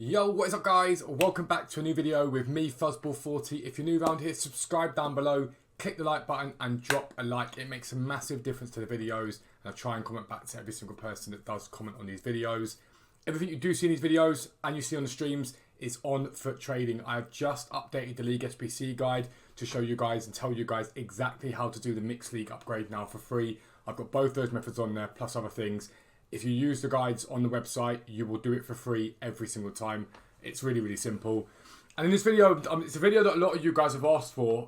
Yo, what is up guys? Welcome back to a new video with me, Fuzzball40. If you're new around here, subscribe down below, click the like button and drop a like. It makes a massive difference to the videos, and I try and comment back to every single person that does comment on these videos. Everything you do see in these videos and you see on the streams is on foot trading. I have just updated the League SBC guide to show you guys and tell you guys exactly how to do the mixed league upgrade now for free. I've got both those methods on there plus other things. If you use the guides on the website, you will do it for free every single time. It's really, really simple. And in this video, it's a video that a lot of you guys have asked for.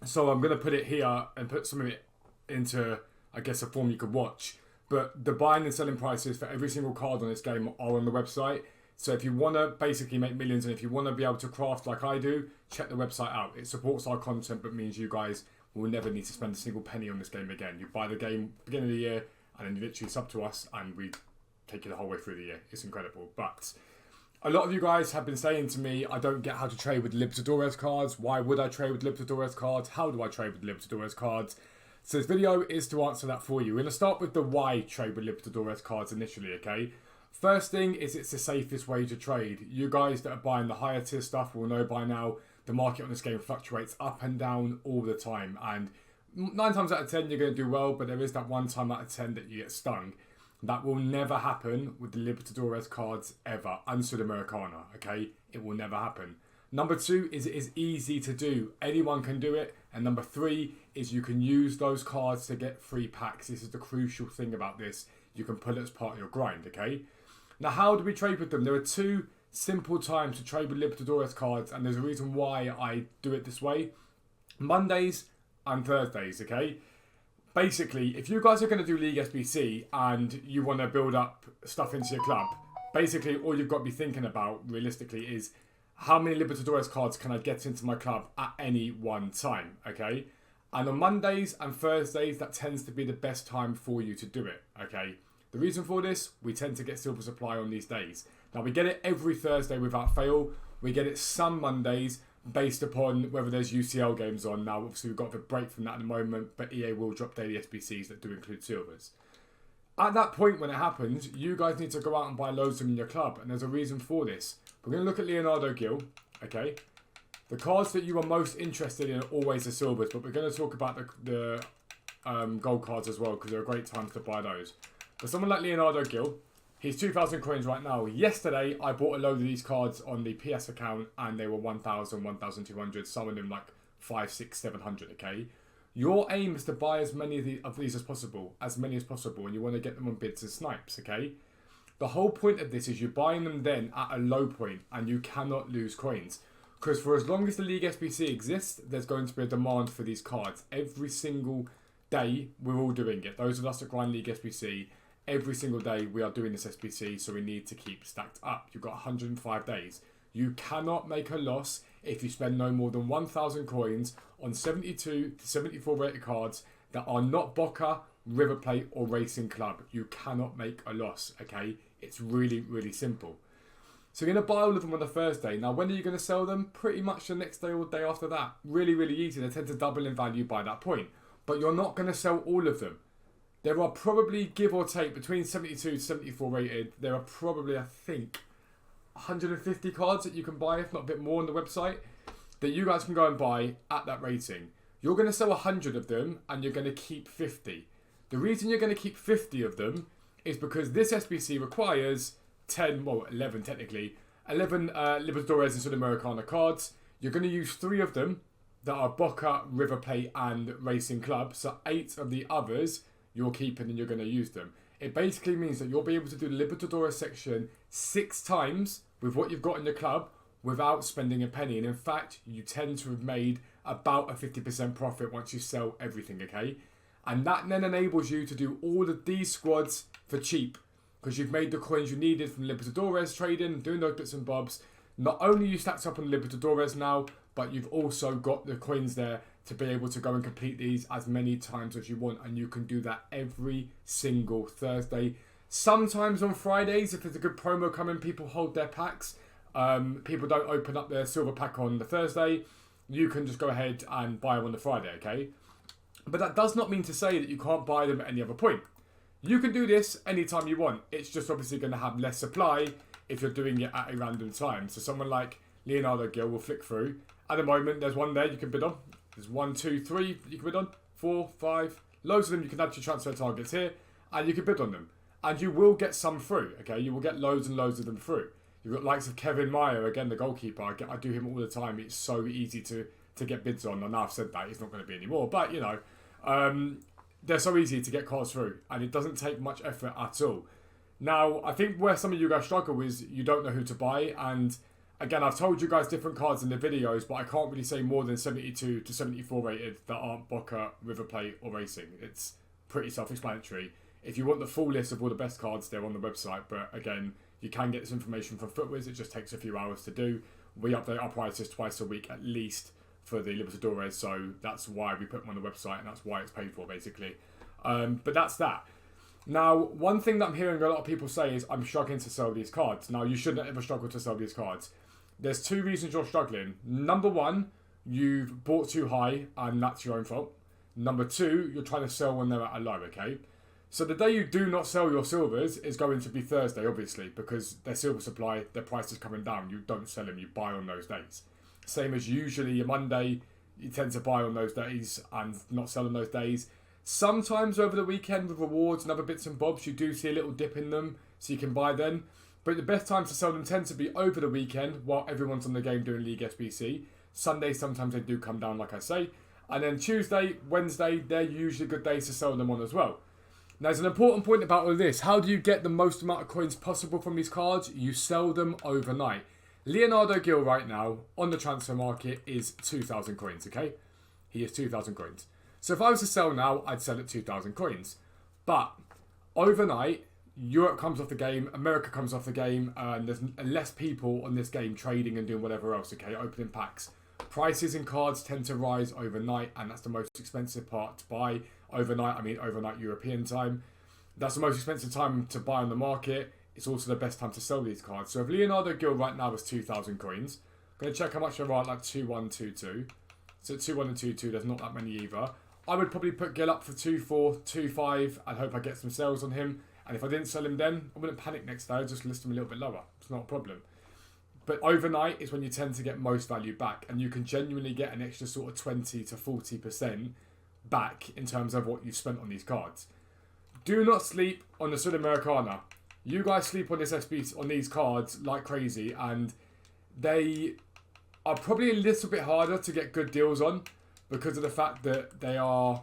So I'm going to put it here and put some of it into, I guess, a form you could watch. But the buying and selling prices for every single card on this game are on the website. So if you want to basically make millions and if you want to be able to craft like I do, check the website out. It supports our content, but means you guys will never need to spend a single penny on this game again. You buy the game beginning of the year, and then you literally sub to us and we take you the whole way through the year. It's incredible. But a lot of you guys have been saying to me, I don't get how to trade with Libertadores cards. Why would I trade with Libertadores cards? How do I trade with Libertadores cards? So this video is to answer that for you. We're going to start with the why trade with Libertadores cards initially, okay? First thing is it's the safest way to trade. You guys that are buying the higher tier stuff will know by now the market on this game fluctuates up and down all the time. And 9 times out of 10 you're going to do well, but there is that 1 time out of 10 that you get stung. That will never happen with the Libertadores cards ever, and Sudmaricana, okay? It will never happen. Number 2 is it is easy to do. Anyone can do it. And number 3 is you can use those cards to get free packs. This is the crucial thing about this. You can put it as part of your grind, okay? Now, how do we trade with them? There are 2 simple times to trade with Libertadores cards, and there's a reason why I do it this way. Mondays and Thursdays, okay? Basically, if you guys are going to do League SBC and you want to build up stuff into your club, basically all you've got to be thinking about realistically is how many Libertadores cards can I get into my club at any one time, okay? And on Mondays and Thursdays, that tends to be the best time for you to do it, okay? The reason for this, we tend to get silver supply on these days. Now, we get it every Thursday without fail. We get it some Mondays, based upon whether there's UCL games on. Now, obviously, we've got a break from that at the moment, but EA will drop daily SBCs that do include silvers. At that point, when it happens, you guys need to go out and buy loads of them in your club, and there's a reason for this. We're going to look at Leonardo Gil, okay? The cards that you are most interested in are always the silvers, but we're going to talk about the gold cards as well, because they're a great time to buy those. But someone like Leonardo Gil, he's 2,000 coins right now. Yesterday, I bought a load of these cards on the PS account, and they were 1,000, 1,200. Some of them like 5, 6, 700, okay? Your aim is to buy as many of these as possible, and you want to get them on bids and snipes, okay? The whole point of this is you're buying them then at a low point, and you cannot lose coins. Because for as long as the League SBC exists, there's going to be a demand for these cards. Every single day, we're all doing it. Those of us that grind League SBC, every single day we are doing this SBC, so we need to keep stacked up. You've got 105 days. You cannot make a loss if you spend no more than 1,000 coins on 72 to 74 rated cards that are not Boca, River Plate or Racing Club. You cannot make a loss, okay? It's really, really simple. So you're going to buy all of them on the Thursday. Now, when are you going to sell them? Pretty much the next day or the day after that. Really, really easy. They tend to double in value by that point. But you're not going to sell all of them. There are probably, give or take, between 72 to 74 rated, there are probably, I think, 150 cards that you can buy, if not a bit more on the website, that you guys can go and buy at that rating. You're going to sell 100 of them, and you're going to keep 50. The reason you're going to keep 50 of them is because this SBC requires 11 technically, 11 Libertadores and Sudmaricana cards. You're going to use 3 of them that are Boca, River Plate and Racing Club, so 8 of the others you're keeping and you're going to use them. It basically means that you'll be able to do the Libertadores section 6 times with what you've got in your club without spending a penny. And in fact, you tend to have made about a 50% profit once you sell everything, okay? And that then enables you to do all of these squads for cheap because you've made the coins you needed from Libertadores trading, doing those bits and bobs. Not only are you stacked up on Libertadores now, but you've also got the coins there to be able to go and complete these as many times as you want, and you can do that every single Thursday. Sometimes on Fridays, if there's a good promo coming, people hold their packs. People don't open up their silver pack on the Thursday. You can just go ahead and buy them on the Friday, okay? But that does not mean to say that you can't buy them at any other point. You can do this anytime you want. It's just obviously going to have less supply if you're doing it at a random time. So someone like Leonardo Gil will flick through. At the moment, there's one there you can bid on. There's 1, 2, 3 you can bid on. 4, 5. Loads of them you can add to transfer targets here. And you can bid on them. And you will get some through, okay? You will get loads and loads of them through. You've got likes of Kevin Meyer, again, the goalkeeper. I do him all the time. It's so easy to get bids on. And now I've said that, it's not going to be anymore. But, you know, they're so easy to get cards through. And it doesn't take much effort at all. Now, I think where some of you guys struggle is you don't know who to buy. And, again, I've told you guys different cards in the videos, but I can't really say more than 72 to 74 rated that aren't Boca, River Plate, or Racing. It's pretty self-explanatory. If you want the full list of all the best cards, they're on the website. But again, you can get this information from FootWiz. It just takes a few hours to do. We update our prices twice a week at least for the Libertadores. So that's why we put them on the website and that's why it's paid for, basically. But that's that. Now, one thing that I'm hearing a lot of people say is I'm struggling to sell these cards. Now, you shouldn't ever struggle to sell these cards. There's 2 reasons you're struggling. Number 1, you've bought too high and that's your own fault. Number 2, you're trying to sell when they're at a low, okay? So the day you do not sell your silvers is going to be Thursday, obviously, because their silver supply, their price is coming down. You don't sell them, you buy on those days. Same as usually a Monday, you tend to buy on those days and not sell on those days. Sometimes over the weekend with rewards and other bits and bobs, you do see a little dip in them, so you can buy then. But the best time to sell them tends to be over the weekend while everyone's on the game doing League SBC. Sunday, sometimes they do come down, like I say. And then Tuesday, Wednesday, they're usually good days to sell them on as well. Now, there's an important point about all this. How do you get the most amount of coins possible from these cards? You sell them overnight. Leonardo Gil right now on the transfer market is 2,000 coins, okay? He is 2,000 coins. So if I was to sell now, I'd sell at 2,000 coins. But overnight, Europe comes off the game, America comes off the game, and there's less people on this game trading and doing whatever else, okay? Opening packs. Prices in cards tend to rise overnight, and that's the most expensive part to buy. Overnight, I mean overnight European time. That's the most expensive time to buy on the market. It's also the best time to sell these cards. So if Leonardo Gil right now is 2,000 coins, I'm going to check how much there are at like 2-1-2-2. So 2-1 and 2-2, there's not that many either. I would probably put Gil up for 2-4, 2-5 and hope I get some sales on him. And if I didn't sell him then, I wouldn't panic next day. I'd just list him a little bit lower. It's not a problem. But overnight is when you tend to get most value back. And you can genuinely get an extra sort of 20 to 40% back in terms of what you've spent on these cards. Do not sleep on the Sudmaricana. You guys sleep on this SBC, on these cards like crazy, and they are probably a little bit harder to get good deals on because of the fact that they are...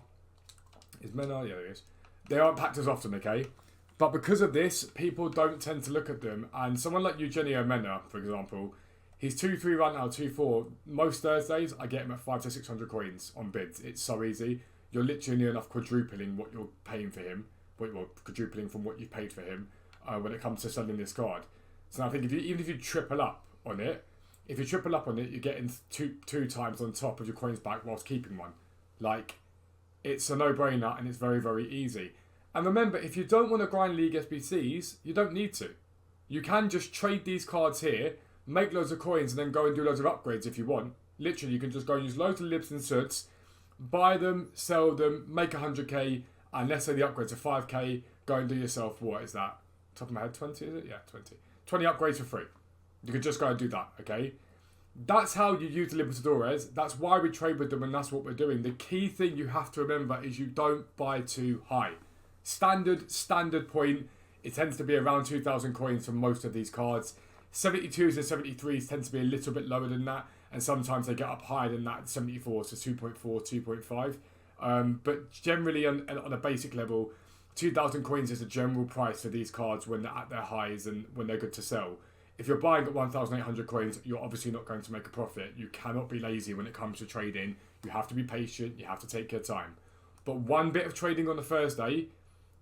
Is Mena? Yeah, there he is. They aren't packed as often, okay? But because of this, people don't tend to look at them. And someone like Eugenio Mena, for example, he's 2-3 right now, 2-4. Most Thursdays, I get him at 500 to 600 coins on bids. It's so easy. You're literally near enough quadrupling what you're paying for him. Well, quadrupling from what you've paid for him when it comes to selling this card. So I think even if you triple up on it, you're getting two times on top of your coins back whilst keeping one. Like, it's a no-brainer and it's very, very easy. And remember, if you don't want to grind League SBCs, you don't need to. You can just trade these cards here, make loads of coins, and then go and do loads of upgrades if you want. Literally, you can just go and use loads of libs and suds, buy them, sell them, make 100k, and let's say the upgrades are 5k, go and do yourself, what is that? Top of my head, 20 is it? Yeah, 20. 20 upgrades for free. You could just go and do that, okay? That's how you use the Libertadores. That's why we trade with them, and that's what we're doing. The key thing you have to remember is you don't buy too high. Standard point, it tends to be around 2,000 coins for most of these cards. 72s and 73s tend to be a little bit lower than that, and sometimes they get up higher than that, 74s to 2.4, 2.5. But generally on a basic level, 2,000 coins is the general price for these cards when they're at their highs and when they're good to sell. If you're buying at 1,800 coins, you're obviously not going to make a profit. You cannot be lazy when it comes to trading. You have to be patient. You have to take your time. But one bit of trading on a Thursday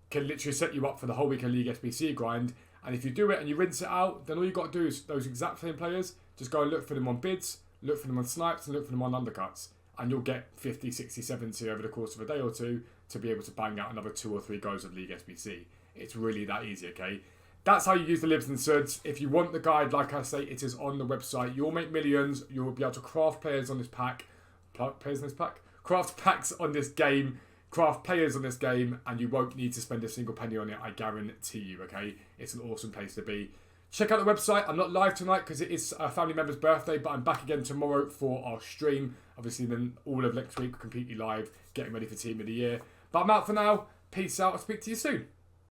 can literally set you up for the whole week of League SBC grind. And if you do it and you rinse it out, then all you got to do is those exact same players, just go and look for them on bids, look for them on snipes, and look for them on undercuts. And you'll get 50, 60, 70 over the course of a day or two to be able to bang out another 2 or 3 goes of League SBC. It's really that easy, okay? That's how you use the libs and suds. If you want the guide, like I say, it is on the website. You'll make millions. You'll be able to craft players on this pack. Craft packs on this game. Craft players on this game. And you won't need to spend a single penny on it. I guarantee you, okay? It's an awesome place to be. Check out the website. I'm not live tonight because it is a family member's birthday, but I'm back again tomorrow for our stream. Obviously, then all of next week completely live, getting ready for Team of the Year. But I'm out for now. Peace out. I'll speak to you soon.